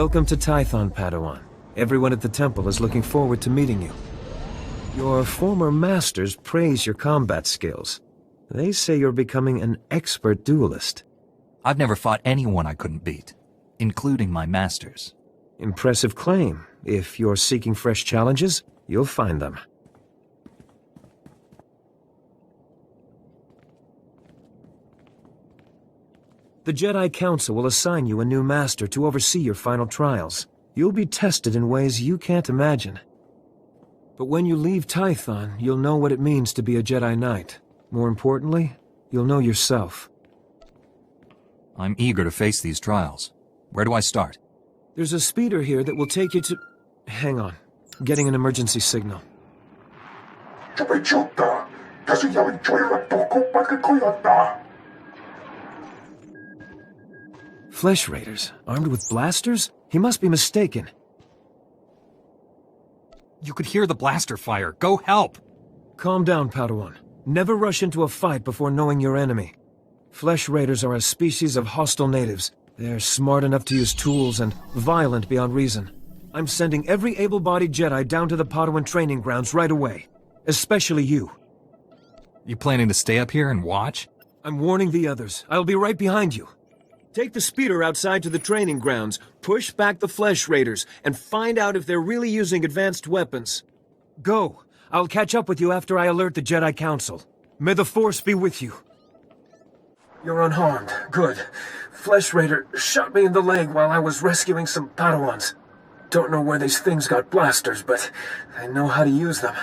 Welcome to Tython, Padawan. Everyone at the temple is looking forward to meeting you. Your former masters praise your combat skills. They say you're becoming an expert duelist. I've never fought anyone I couldn't beat, including my masters. Impressive claim. If you're seeking fresh challenges, you'll find them. The Jedi Council will assign you a new master to oversee your final trials. You'll be tested in ways you can't imagine. But when you leave Tython, you'll know what it means to be a Jedi Knight. More importantly, you'll know yourself. I'm eager to face these trials. Where do I start? There's a speeder here that will take you to... Hang on. Getting an emergency signal. Flesh Raiders? Armed with blasters? He must be mistaken. You could hear the blaster fire. Go help! Calm down, Padawan. Never rush into a fight before knowing your enemy. Flesh Raiders are a species of hostile natives. They're smart enough to use tools and violent beyond reason. I'm sending every able-bodied Jedi down to the Padawan training grounds right away. Especially you. You planning to stay up here and watch? I'm warning the others. I'll be right behind you. Take the speeder outside to the training grounds, push back the Flesh Raiders, and find out if they're really using advanced weapons. Go. I'll catch up with you after I alert the Jedi Council. May the Force be with you. You're unharmed. Good. Flesh Raider shot me in the leg while I was rescuing some Padawans. Don't know where these things got blasters, but I know how to use them.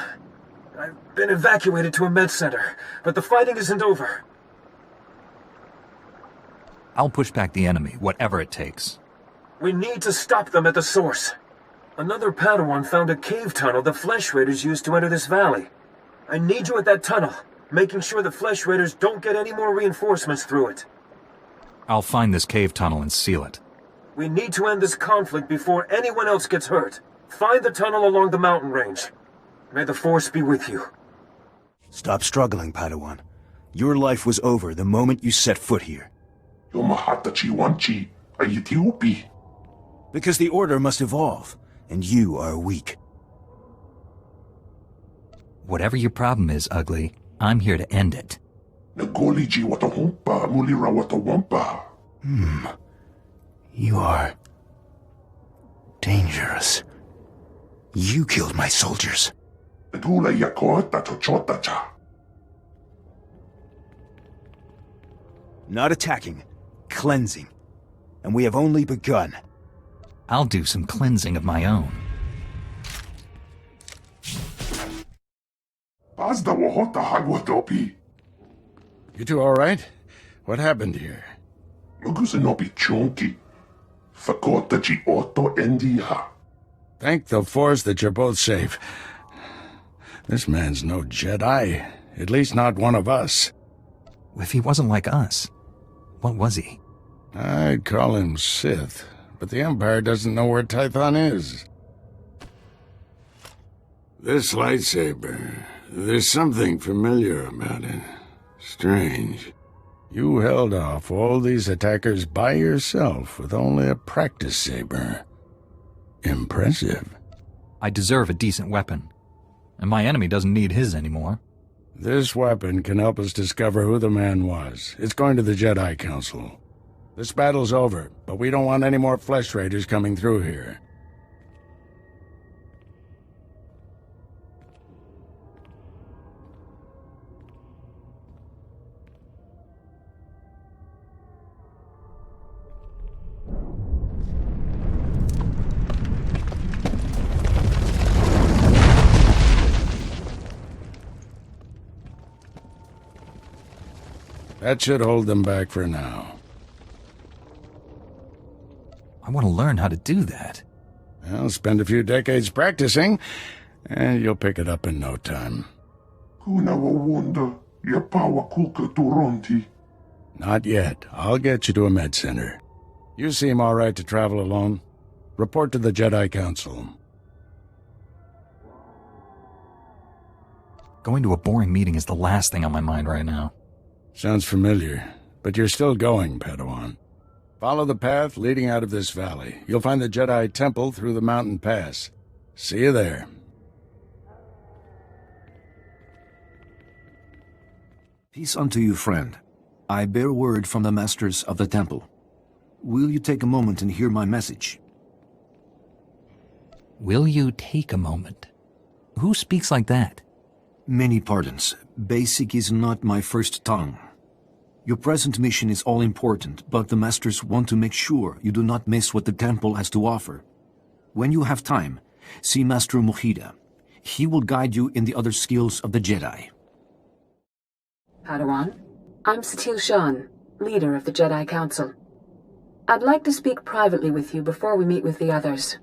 I've been evacuated to a med center, but the fighting isn't over. I'll push back the enemy, whatever it takes. We need to stop them at the source. Another Padawan found a cave tunnel the Flesh Raiders used to enter this valley. I need you at that tunnel, making sure the Flesh Raiders don't get any more reinforcements through it. I'll find this cave tunnel and seal it. We need to end this conflict before anyone else gets hurt. Find the tunnel along the mountain range. May the Force be with you. Stop struggling, Padawan. Your life was over the moment you set foot here. Because the Order must evolve, and you are weak. Whatever your problem is, Ugly, I'm here to end it. You are... dangerous. You killed my soldiers. Not attacking, cleansing. And we have only begun. I'll do some cleansing of my own. You two all right? What happened here? Thank the Force that you're both safe. This man's no Jedi. At least not one of us. If he wasn't like us, what was he? I'd call him Sith, but the Empire doesn't know where Tython is. This lightsaber, there's something familiar about it. Strange. You held off all these attackers by yourself with only a practice saber. Impressive. I deserve a decent weapon, and my enemy doesn't need his anymore. This weapon can help us discover who the man was. It's going to the Jedi Council. This battle's over, but we don't want any more Flesh Raiders coming through here. That should hold them back for now. I want to learn how to do that. Well, spend a few decades practicing, and you'll pick it up in no time. Not yet. I'll get you to a med center. You seem all right to travel alone. Report to the Jedi Council. Going to a boring meeting is the last thing on my mind right now. Sounds familiar, but you're still going, Padawan. Follow the path leading out of this valley. You'll find the Jedi Temple through the mountain pass. See you there. Peace unto you, friend. I bear word from the masters of the temple. Will you take a moment and hear my message? Will you take a moment? Who speaks like that? Many pardons. Basic is not my first tongue. Your present mission is all important, but the masters want to make sure you do not miss what the temple has to offer. When you have time, see Master Mojida. He will guide you in the other skills of the Jedi. Padawan, I'm Satil Shan, leader of the Jedi Council. I'd like to speak privately with you before we meet with the others.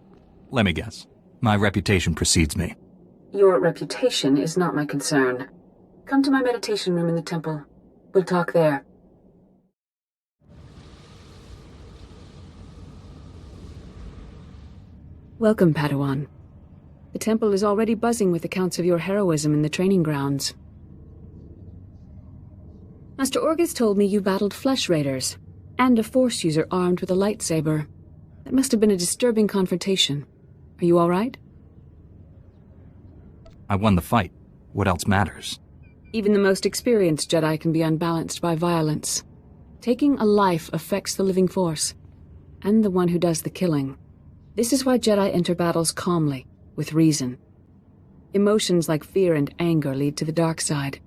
Let me guess. My reputation precedes me. Your reputation is not my concern. Come to my meditation room in the temple. We'll talk there. Welcome, Padawan. The temple is already buzzing with accounts of your heroism in the training grounds. Master Orgus told me you battled flesh raiders, and a Force user armed with a lightsaber. That must have been a disturbing confrontation. Are you all right? I won the fight. What else matters? Even the most experienced Jedi can be unbalanced by violence. Taking a life affects the living Force, and the one who does the killing. This is why Jedi enter battles calmly, with reason. Emotions like fear and anger lead to the dark side.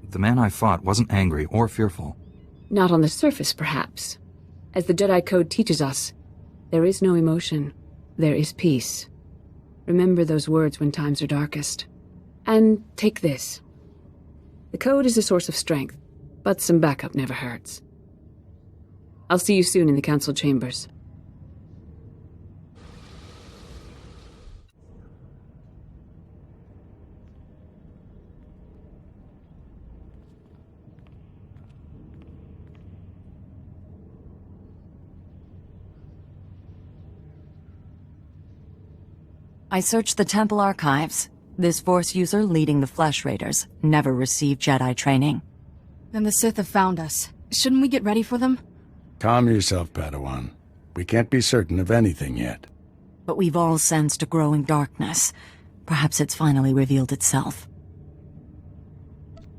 The man I fought wasn't angry or fearful. Not on the surface, perhaps. As the Jedi Code teaches us, there is no emotion. There is peace. Remember those words when times are darkest. And take this. The Code is a source of strength, but some backup never hurts. I'll see you soon in the Council chambers. I searched the temple archives. This Force user leading the Flesh Raiders never received Jedi training. Then the Sith have found us. Shouldn't we get ready for them? Calm yourself, Padawan. We can't be certain of anything yet. But we've all sensed a growing darkness. Perhaps it's finally revealed itself.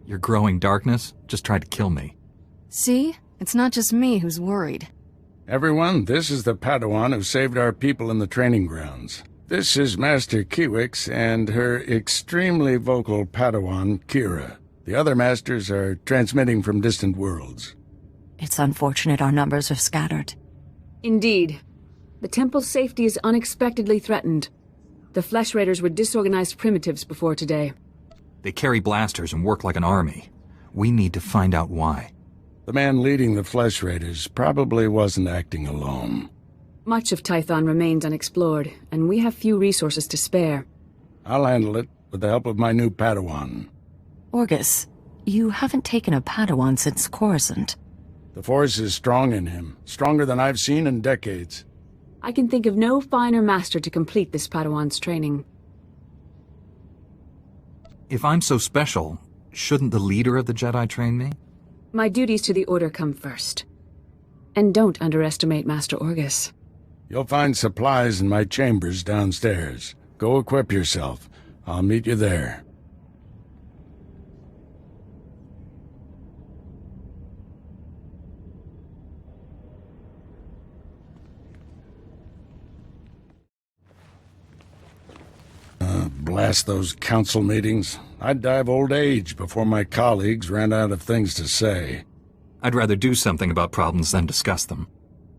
Your growing darkness just tried to kill me. See? It's not just me who's worried. Everyone, this is the Padawan who saved our people in the training grounds. This is Master Kiwix and her extremely vocal Padawan, Kira. The other masters are transmitting from distant worlds. It's unfortunate our numbers are scattered. Indeed. The temple's safety is unexpectedly threatened. The Flesh Raiders were disorganized primitives before today. They carry blasters and work like an army. We need to find out why. The man leading the Flesh Raiders probably wasn't acting alone. Much of Tython remains unexplored, and we have few resources to spare. I'll handle it with the help of my new Padawan. Orgus, you haven't taken a Padawan since Coruscant. The Force is strong in him, stronger than I've seen in decades. I can think of no finer master to complete this Padawan's training. If I'm so special, shouldn't the leader of the Jedi train me? My duties to the Order come first. And don't underestimate Master Orgus. You'll find supplies in my chambers downstairs. Go equip yourself. I'll meet you there. Blast those council meetings. I'd die of old age before my colleagues ran out of things to say. I'd rather do something about problems than discuss them.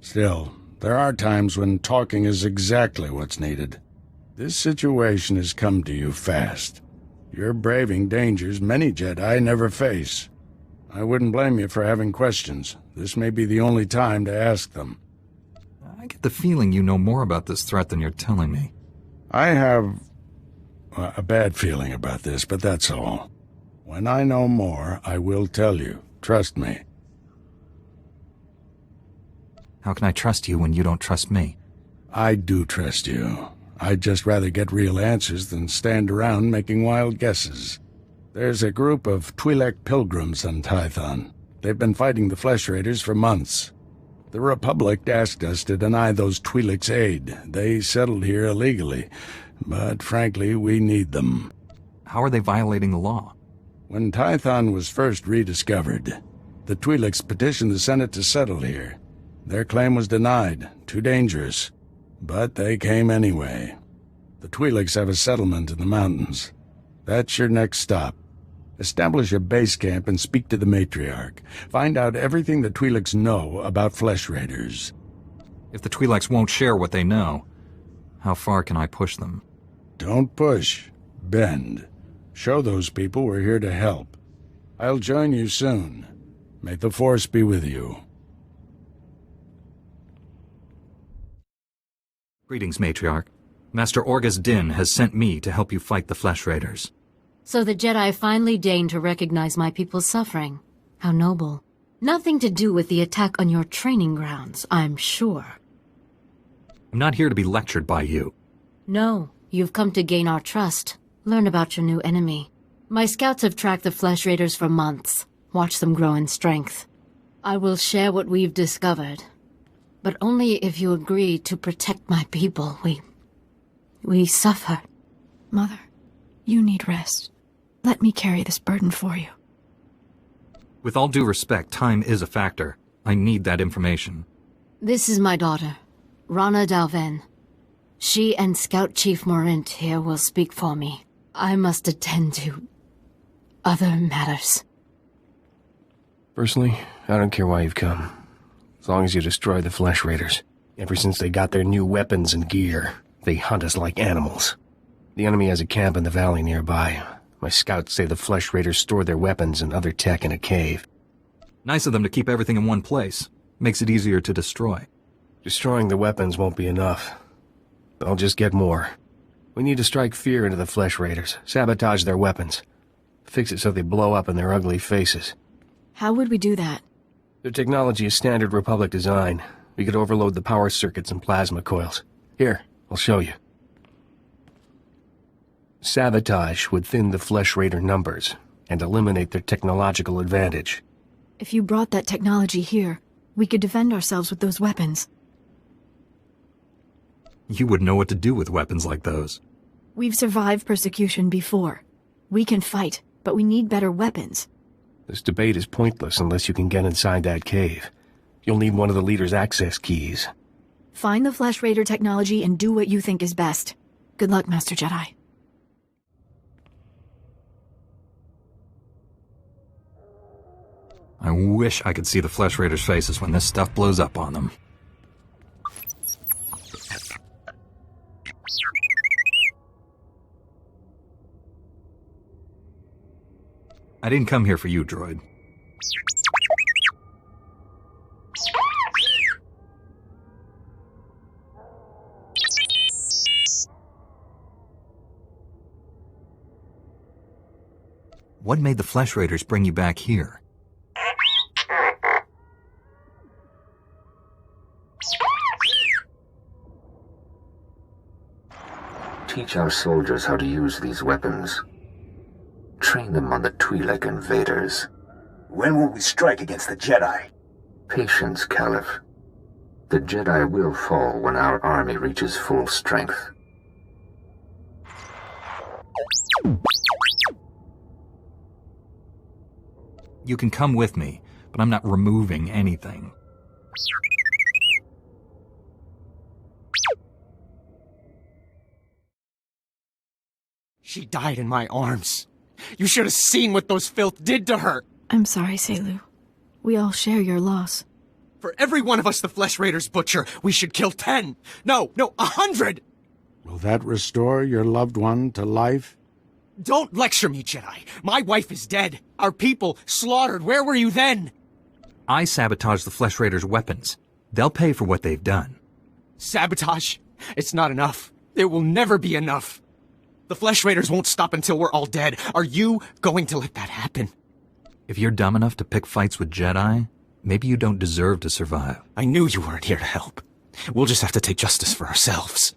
Still, there are times when talking is exactly what's needed. This situation has come to you fast. You're braving dangers many Jedi never face. I wouldn't blame you for having questions. This may be the only time to ask them. I get the feeling you know more about this threat than you're telling me. I have a bad feeling about this, but that's all. When I know more, I will tell you. Trust me. How can I trust you when you don't trust me? I do trust you. I'd just rather get real answers than stand around making wild guesses. There's a group of Twi'lek pilgrims on Tython. They've been fighting the Flesh Raiders for months. The Republic asked us to deny those Twi'leks aid. They settled here illegally, but frankly, we need them. How are they violating the law? When Tython was first rediscovered, the Twi'leks petitioned the Senate to settle here. Their claim was denied, too dangerous, but they came anyway. The Twi'leks have a settlement in the mountains. That's your next stop. Establish a base camp and speak to the matriarch. Find out everything the Twi'leks know about flesh raiders. If the Twi'leks won't share what they know, how far can I push them? Don't push. Bend. Show those people we're here to help. I'll join you soon. May the Force be with you. Greetings, Matriarch. Master Orgus Din has sent me to help you fight the Flesh Raiders. So the Jedi finally deigned to recognize my people's suffering. How noble. Nothing to do with the attack on your training grounds, I'm sure. I'm not here to be lectured by you. No, you've come to gain our trust. Learn about your new enemy. My scouts have tracked the Flesh Raiders for months. Watched them grow in strength. I will share what we've discovered. But only if you agree to protect my people. We suffer. Mother, you need rest. Let me carry this burden for you. With all due respect, time is a factor. I need that information. This is my daughter, Rana Dalven. She and Scout Chief Morint here will speak for me. I must attend to other matters. Personally, I don't care why you've come. As long as you destroy the Flesh Raiders. Ever since they got their new weapons and gear, they hunt us like animals. The enemy has a camp in the valley nearby. My scouts say the Flesh Raiders store their weapons and other tech in a cave. Nice of them to keep everything in one place. Makes it easier to destroy. Destroying the weapons won't be enough. They'll just get more. We need to strike fear into the Flesh Raiders, sabotage their weapons. Fix it so they blow up in their ugly faces. How would we do that? Their technology is standard Republic design. We could overload the power circuits and plasma coils. Here, I'll show you. Sabotage would thin the Flesh Raider numbers and eliminate their technological advantage. If you brought that technology here, we could defend ourselves with those weapons. You would know what to do with weapons like those. We've survived persecution before. We can fight, but we need better weapons. This debate is pointless unless you can get inside that cave. You'll need one of the leader's access keys. Find the Flesh Raider technology and do what you think is best. Good luck, Master Jedi. I wish I could see the Flesh Raiders' faces when this stuff blows up on them. I didn't come here for you, droid. What made the Flesh Raiders bring you back here? Teach our soldiers how to use these weapons. Train them on the Twi'lek invaders. When will we strike against the Jedi? Patience, Caliph. The Jedi will fall when our army reaches full strength. You can come with me, but I'm not removing anything. She died in my arms. You should have seen what those filth did to her. I'm sorry, Selu. We all share your loss. For every one of us the Flesh Raiders butcher, we should kill 10. No, 100! Will that restore your loved one to life? Don't lecture me, Jedi. My wife is dead. Our people slaughtered. Where were you then? I sabotaged the Flesh Raiders' weapons. They'll pay for what they've done. Sabotage? It's not enough. It will never be enough. The Flesh Raiders won't stop until we're all dead. Are you going to let that happen? If you're dumb enough to pick fights with Jedi, maybe you don't deserve to survive. I knew you weren't here to help. We'll just have to take justice for ourselves.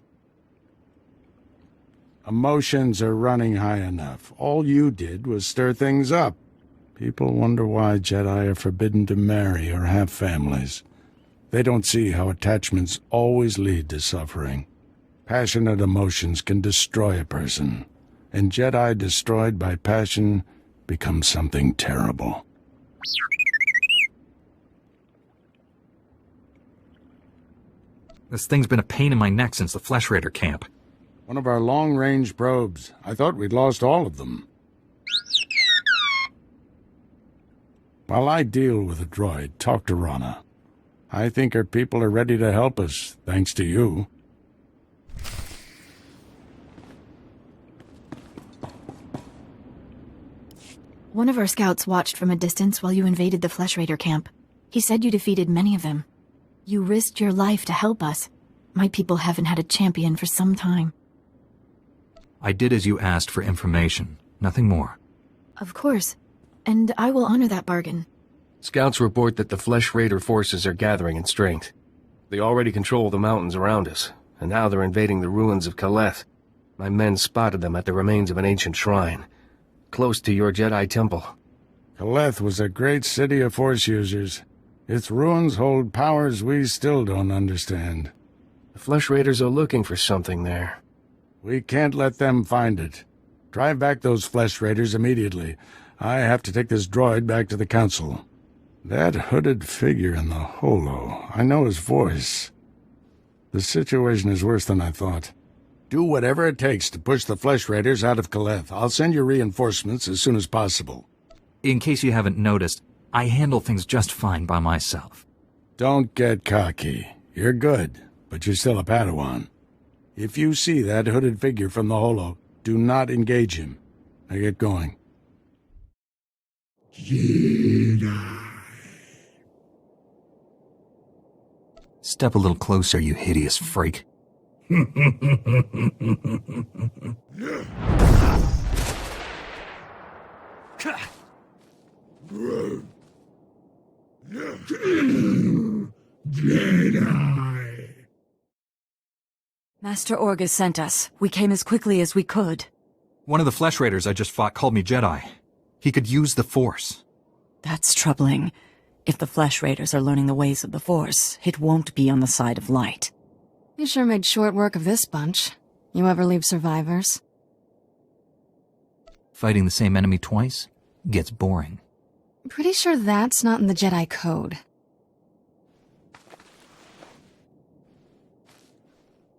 Emotions are running high enough. All you did was stir things up. People wonder why Jedi are forbidden to marry or have families. They don't see how attachments always lead to suffering. Passionate emotions can destroy a person, and Jedi destroyed by passion become something terrible. This thing's been a pain in my neck since the Flesh Raider camp. One of our long-range probes. I thought we'd lost all of them. While I deal with the droid, talk to Rana. I think her people are ready to help us, thanks to you. One of our scouts watched from a distance while you invaded the Flesh Raider camp. He said you defeated many of them. You risked your life to help us. My people haven't had a champion for some time. I did as you asked for information, nothing more. Of course. And I will honor that bargain. Scouts report that the Flesh Raider forces are gathering in strength. They already control the mountains around us, and now they're invading the ruins of Kaleth. My men spotted them at the remains of an ancient shrine, close to your Jedi temple. Kaleth was a great city of Force users. Its ruins hold powers we still don't understand. The Flesh Raiders are looking for something there. We can't let them find it. Drive back those Flesh Raiders immediately. I have to take this droid back to the Council. That hooded figure in the holo, I know his voice. The situation is worse than I thought. Do whatever it takes to push the Flesh Raiders out of Kaleth. I'll send you reinforcements as soon as possible. In case you haven't noticed, I handle things just fine by myself. Don't get cocky. You're good, but you're still a Padawan. If you see that hooded figure from the holo, do not engage him. Now get going. Jedi. Step a little closer, you hideous freak. Jedi. Master Orgus sent us. We came as quickly as we could. One of the Flesh Raiders I just fought called me Jedi. He could use the Force. That's troubling. If the Flesh Raiders are learning the ways of the Force, it won't be on the side of light. You sure made short work of this bunch. You ever leave survivors? Fighting the same enemy twice gets boring. Pretty sure that's not in the Jedi Code.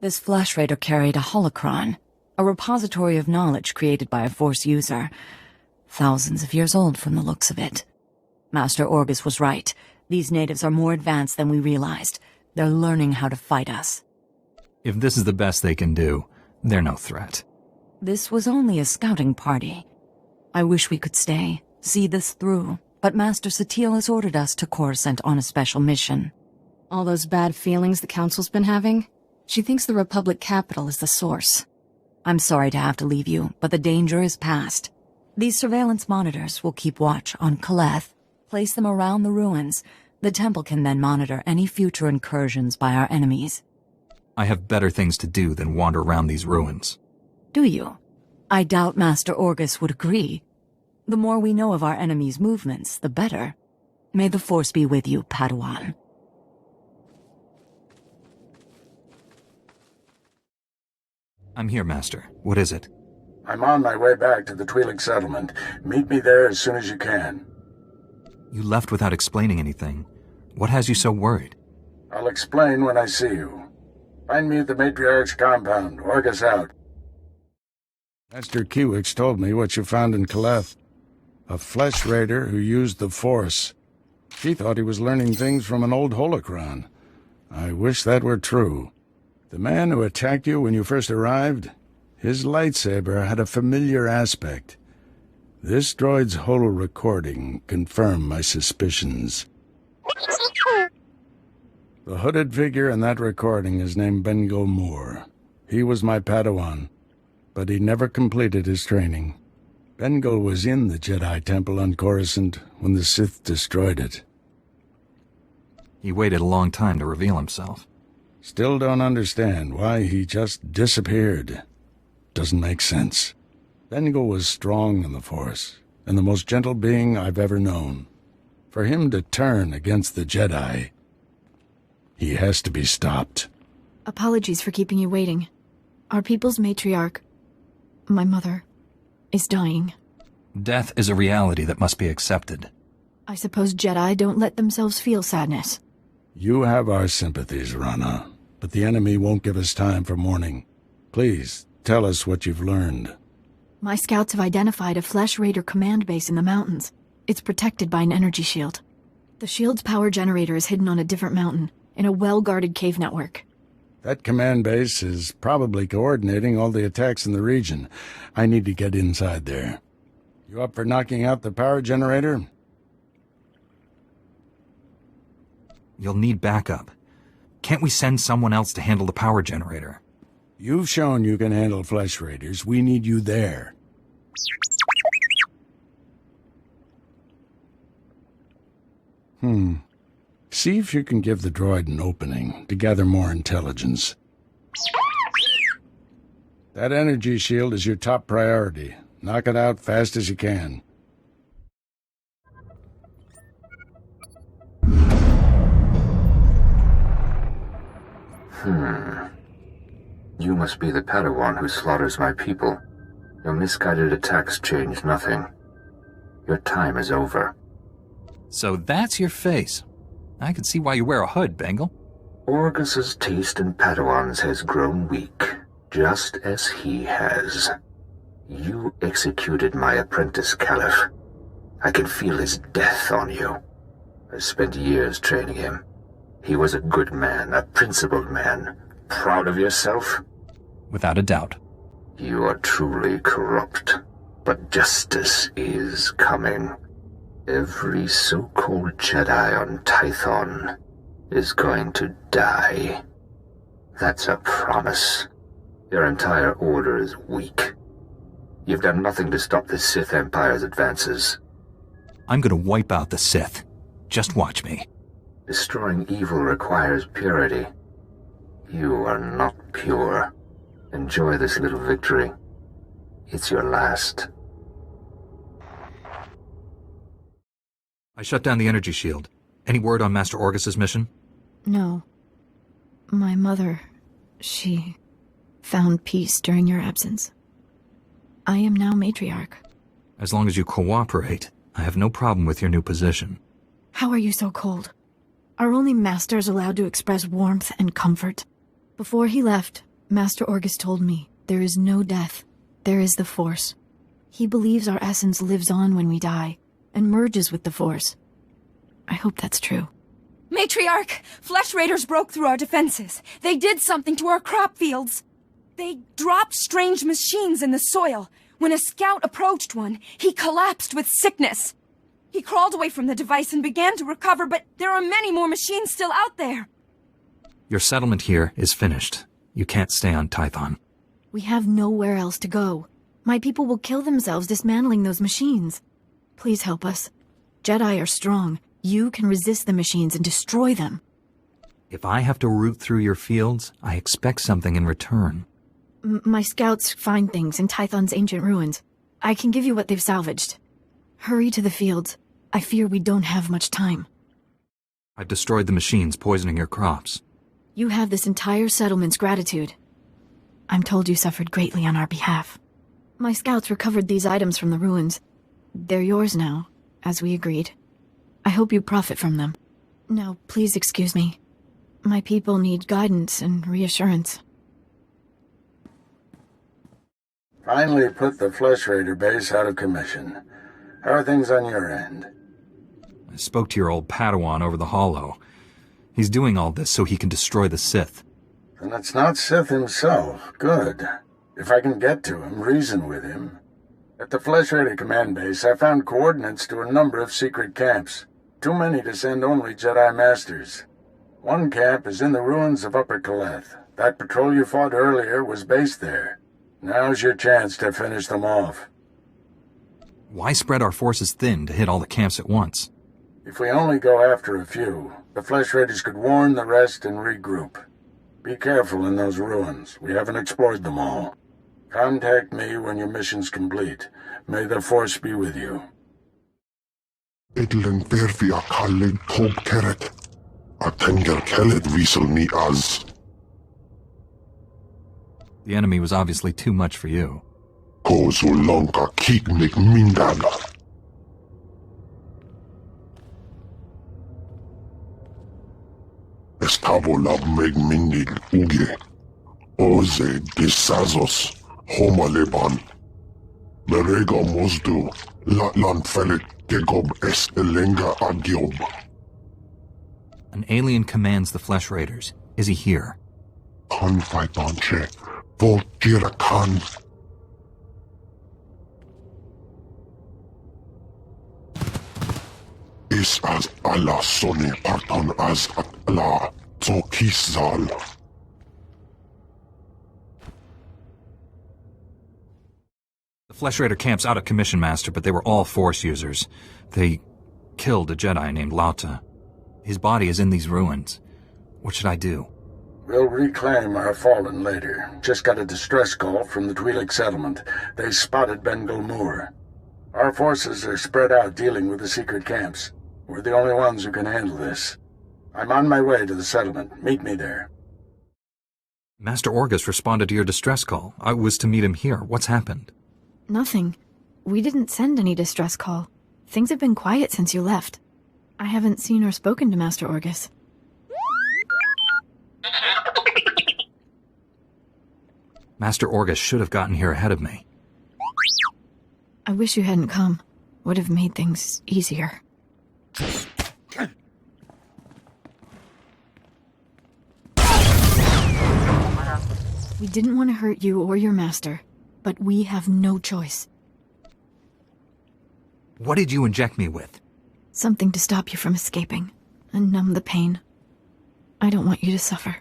This Flesh Raider carried a holocron, a repository of knowledge created by a Force user. Thousands of years old from the looks of it. Master Orgus was right. These natives are more advanced than we realized. They're learning how to fight us. If this is the best they can do, they're no threat. This was only a scouting party. I wish we could stay, see this through, but Master Satele has ordered us to Coruscant on a special mission. All those bad feelings the Council's been having? She thinks the Republic capital is the source. I'm sorry to have to leave you, but the danger is past. These surveillance monitors will keep watch on Kaleth, place them around the ruins. The temple can then monitor any future incursions by our enemies. I have better things to do than wander around these ruins. Do you? I doubt Master Orgus would agree. The more we know of our enemies' movements, the better. May the Force be with you, Padawan. I'm here, Master. What is it? I'm on my way back to the Twi'lek settlement. Meet me there as soon as you can. You left without explaining anything. What has you so worried? I'll explain when I see you. Find me at the Matriarch's compound. Orgus out. Master Kiwix told me what you found in Kaleth. A Flesh Raider who used the Force. She thought he was learning things from an old holocron. I wish that were true. The man who attacked you when you first arrived, his lightsaber had a familiar aspect. This droid's holo recording confirmed my suspicions. The hooded figure in that recording is named Bengal Moore. He was my Padawan, but he never completed his training. Bengal was in the Jedi Temple on Coruscant when the Sith destroyed it. He waited a long time to reveal himself. Still don't understand why he just disappeared. Doesn't make sense. Bengal was strong in the Force, and the most gentle being I've ever known. For him to turn against the Jedi... He has to be stopped. Apologies for keeping you waiting. Our people's matriarch, my mother, is dying. Death is a reality that must be accepted. I suppose Jedi don't let themselves feel sadness. You have our sympathies, Rana, but the enemy won't give us time for mourning. Please, tell us what you've learned. My scouts have identified a Flesh Raider command base in the mountains. It's protected by an energy shield. The shield's power generator is hidden on a different mountain, in a well-guarded cave network. That command base is probably coordinating all the attacks in the region. I need to get inside there. You up for knocking out the power generator? You'll need backup. Can't we send someone else to handle the power generator? You've shown you can handle Flesh Raiders. We need you there. See if you can give the droid an opening to gather more intelligence. That energy shield is your top priority. Knock it out fast as you can. You must be the Padawan who slaughters my people. Your misguided attacks change nothing. Your time is over. So that's your face. I can see why you wear a hood, Bengal. Orgus's taste in Padawans has grown weak, just as he has. You executed my apprentice, Caliph. I can feel his death on you. I spent years training him. He was a good man, a principled man. Proud of yourself? Without a doubt. You are truly corrupt, but justice is coming. Every so-called Jedi on Tython is going to die. That's a promise. Your entire order is weak. You've done nothing to stop the Sith Empire's advances. I'm gonna wipe out the Sith. Just watch me. Destroying evil requires purity. You are not pure. Enjoy this little victory. It's your last. I shut down the energy shield. Any word on Master Orgus's mission? No. My mother, she found peace during your absence. I am now matriarch. As long as you cooperate, I have no problem with your new position. How are you so cold? Are only masters allowed to express warmth and comfort? Before he left, Master Orgus told me, there is no death, there is the Force. He believes our essence lives on when we die, and merges with the Force. I hope that's true. Matriarch! Flesh Raiders broke through our defenses. They did something to our crop fields. They dropped strange machines in the soil. When a scout approached one, he collapsed with sickness. He crawled away from the device and began to recover, but there are many more machines still out there. Your settlement here is finished. You can't stay on Tython. We have nowhere else to go. My people will kill themselves dismantling those machines. Please help us. Jedi are strong. You can resist the machines and destroy them. If I have to root through your fields, I expect something in return. My scouts find things in Tython's ancient ruins. I can give you what they've salvaged. Hurry to the fields. I fear we don't have much time. I've destroyed the machines poisoning your crops. You have this entire settlement's gratitude. I'm told you suffered greatly on our behalf. My scouts recovered these items from the ruins. They're yours now, as we agreed. I hope you profit from them. Now, please excuse me. My people need guidance and reassurance. Finally put the Flesh Raider base out of commission. How are things on your end? I spoke to your old Padawan over the hollow. He's doing all this so he can destroy the Sith. Then it's not Sith himself. Good. If I can get to him, reason with him. At the Flesh Raider command base, I found coordinates to a number of secret camps. Too many to send only Jedi Masters. One camp is in the ruins of Upper Kaleth. That patrol you fought earlier was based there. Now's your chance to finish them off. Why spread our forces thin to hit all the camps at once? If we only go after a few, the Flesh Raiders could warn the rest and regroup. Be careful in those ruins. We haven't explored them all. Contact me when your mission's complete. May the Force be with you. Edlen verfia kallen Tom Keret. Atenger kellet wiesel me as. The enemy was obviously too much for you. Kozulanka kiknik mindaga. Estavolab meg minil uge. Oze disazos. Homaleban. Merega mosdu. Latlan felet gegob es elenga agiob. An alien commands the Flesh Raiders. Is he here? Konfaitanche. Volgira kan. Is as Allah sone parton as Allah. Zokisal. The Flesh Raider camp's out of commission, Master, but they were all Force users. They killed a Jedi named Lauta. His body is in these ruins. What should I do? We'll reclaim our fallen later. Just got a distress call from the Twi'lek settlement. They spotted Bengal Moor. Our forces are spread out dealing with the secret camps. We're the only ones who can handle this. I'm on my way to the settlement. Meet me there. Master Orgus responded to your distress call. I was to meet him here. What's happened? Nothing. We didn't send any distress call. Things have been quiet since you left. I haven't seen or spoken to Master Orgus. Master Orgus should have gotten here ahead of me. I wish you hadn't come. Would have made things easier. We didn't want to hurt you or your master, but we have no choice. What did you inject me with? Something to stop you from escaping and numb the pain. I don't want you to suffer.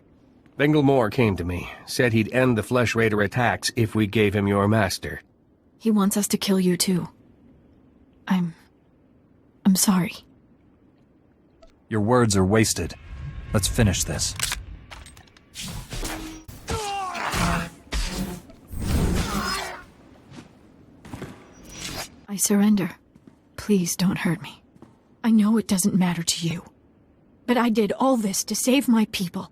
Bengal Moor came to me, said he'd end the Flesh Raider attacks if we gave him your master. He wants us to kill you too. I'm sorry. Your words are wasted. Let's finish this. I surrender. Please don't hurt me. I know it doesn't matter to you. But I did all this to save my people.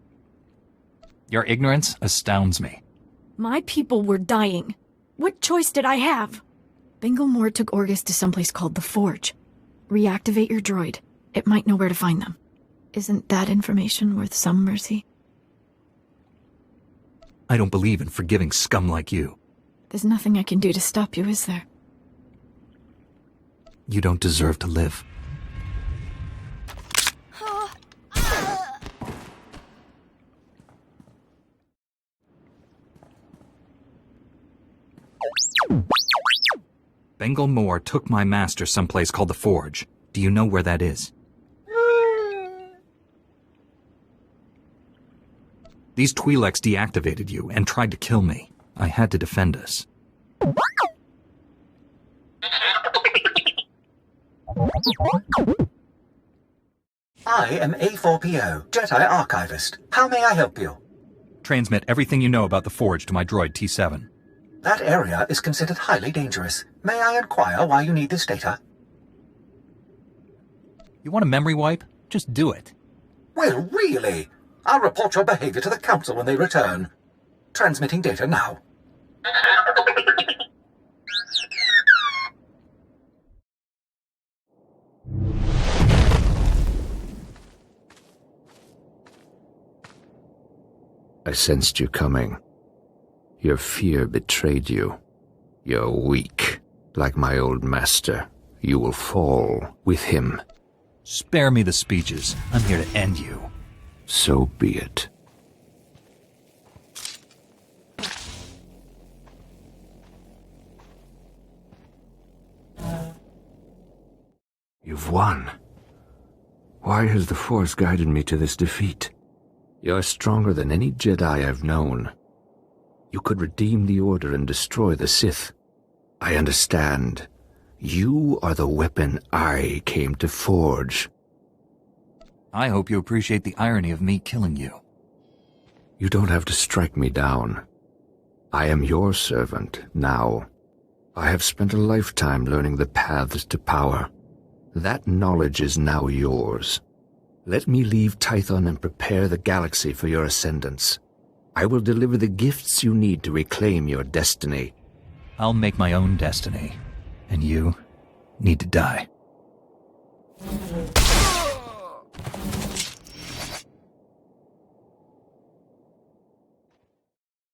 Your ignorance astounds me. My people were dying. What choice did I have? Bengal Moor took Orgus to someplace called the Forge. Reactivate your droid. It might know where to find them. Isn't that information worth some mercy? I don't believe in forgiving scum like you. There's nothing I can do to stop you, is there? You don't deserve to live. Bengal Moor took my master someplace called the Forge. Do you know where that is? These Twi'leks deactivated you and tried to kill me. I had to defend us. I am A4PO, Jedi Archivist. How may I help you? Transmit everything you know about the Forge to my droid T7. That area is considered highly dangerous. May I inquire why you need this data? You want a memory wipe? Just do it. Well, really? I'll report your behavior to the Council when they return. Transmitting data now. I sensed you coming. Your fear betrayed you. You're weak. Like my old master, you will fall with him. Spare me the speeches. I'm here to end you. So be it. You've won. Why has the Force guided me to this defeat? You're stronger than any Jedi I've known. You could redeem the Order and destroy the Sith. I understand. You are the weapon I came to forge. I hope you appreciate the irony of me killing you. You don't have to strike me down. I am your servant now. I have spent a lifetime learning the paths to power. That knowledge is now yours. Let me leave Tython and prepare the galaxy for your ascendance. I will deliver the gifts you need to reclaim your destiny. I'll make my own destiny, and you need to die.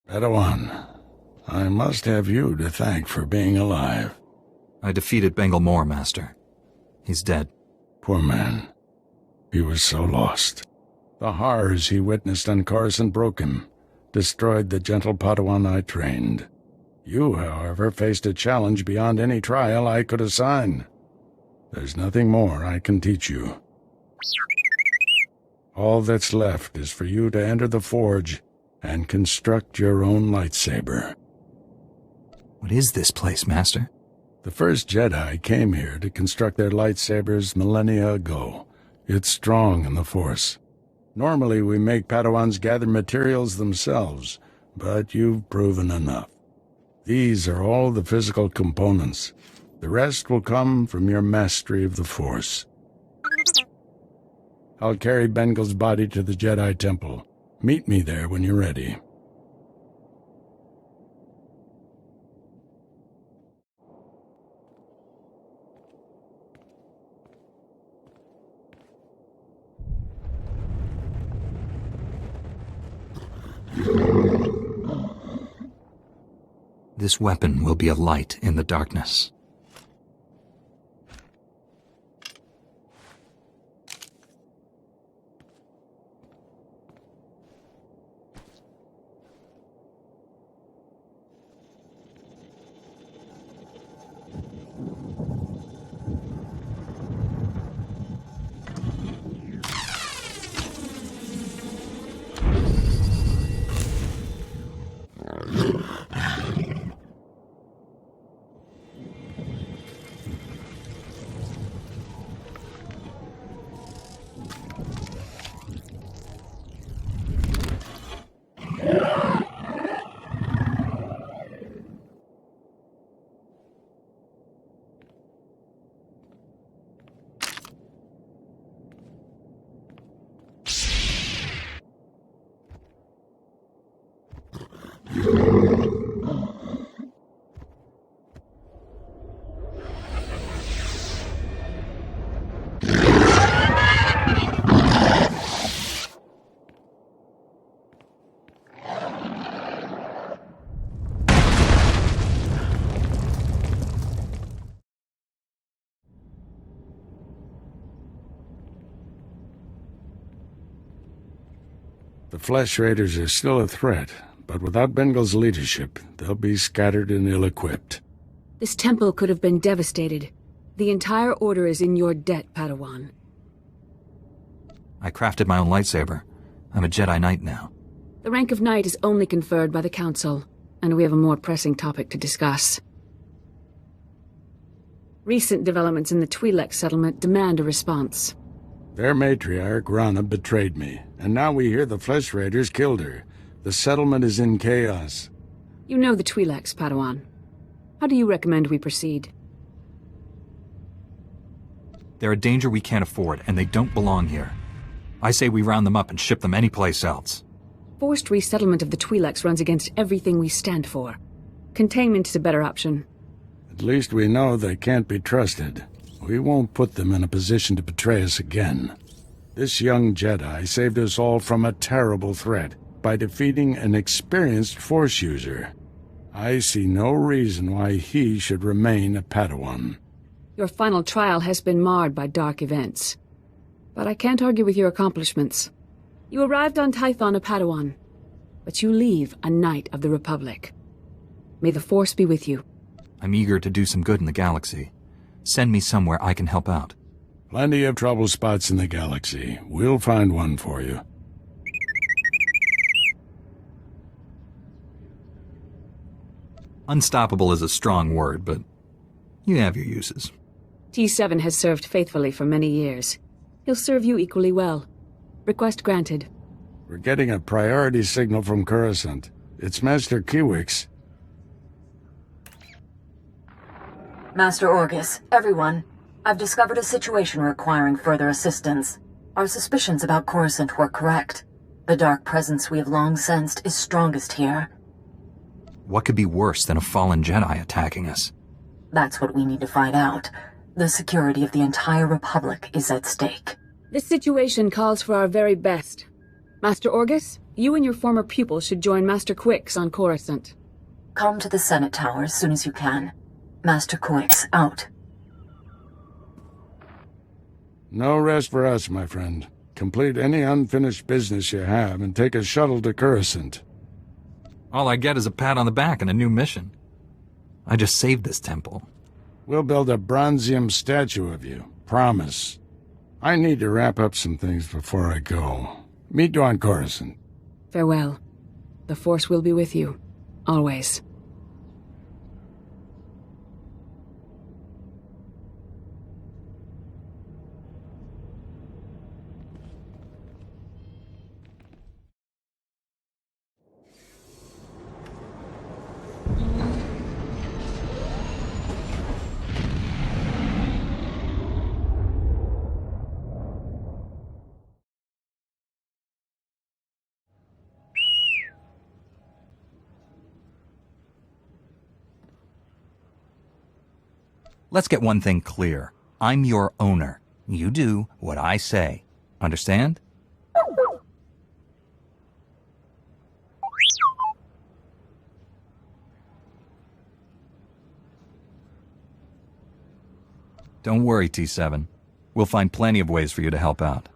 Padawan, I must have you to thank for being alive. I defeated Bengal Moore, Master. He's dead. Poor man. He was so lost. The horrors he witnessed on Coruscant broke him, destroyed the gentle Padawan I trained. You, however, faced a challenge beyond any trial I could assign. There's nothing more I can teach you. All that's left is for you to enter the Forge and construct your own lightsaber. What is this place, Master? The first Jedi came here to construct their lightsabers millennia ago. It's strong in the Force. Normally we make Padawans gather materials themselves, but you've proven enough. These are all the physical components. The rest will come from your mastery of the Force. I'll carry Bengal's body to the Jedi Temple. Meet me there when you're ready. This weapon will be a light in the darkness. The Flesh Raiders are still a threat, but without Bengal's leadership, they'll be scattered and ill-equipped. This temple could have been devastated. The entire Order is in your debt, Padawan. I crafted my own lightsaber. I'm a Jedi Knight now. The rank of Knight is only conferred by the Council, and we have a more pressing topic to discuss. Recent developments in the Twi'lek settlement demand a response. Their matriarch, Rana, betrayed me, and now we hear the Flesh Raiders killed her. The settlement is in chaos. You know the Twi'leks, Padawan. How do you recommend we proceed? They're a danger we can't afford, and they don't belong here. I say we round them up and ship them anyplace else. Forced resettlement of the Twi'leks runs against everything we stand for. Containment is a better option. At least we know they can't be trusted. We won't put them in a position to betray us again. This young Jedi saved us all from a terrible threat by defeating an experienced Force user. I see no reason why he should remain a Padawan. Your final trial has been marred by dark events. But I can't argue with your accomplishments. You arrived on Tython a Padawan, but you leave a Knight of the Republic. May the Force be with you. I'm eager to do some good in the galaxy. Send me somewhere I can help out. Plenty of trouble spots in the galaxy. We'll find one for you. Unstoppable is a strong word, but you have your uses. T7 has served faithfully for many years. He'll serve you equally well. Request granted. We're getting a priority signal from Coruscant. It's Master Kiwix. Master Orgus, everyone, I've discovered a situation requiring further assistance. Our suspicions about Coruscant were correct. The dark presence we have long sensed is strongest here. What could be worse than a fallen Jedi attacking us? That's what we need to find out. The security of the entire Republic is at stake. This situation calls for our very best. Master Orgus, you and your former pupil should join Master Quix on Coruscant. Come to the Senate Tower as soon as you can. Master Quix, out. No rest for us, my friend. Complete any unfinished business you have and take a shuttle to Coruscant. All I get is a pat on the back and a new mission. I just saved this temple. We'll build a bronzium statue of you. Promise. I need to wrap up some things before I go. Meet you on Coruscant. Farewell. The Force will be with you. Always. Let's get one thing clear. I'm your owner. You do what I say. Understand? Don't worry, T7. We'll find plenty of ways for you to help out.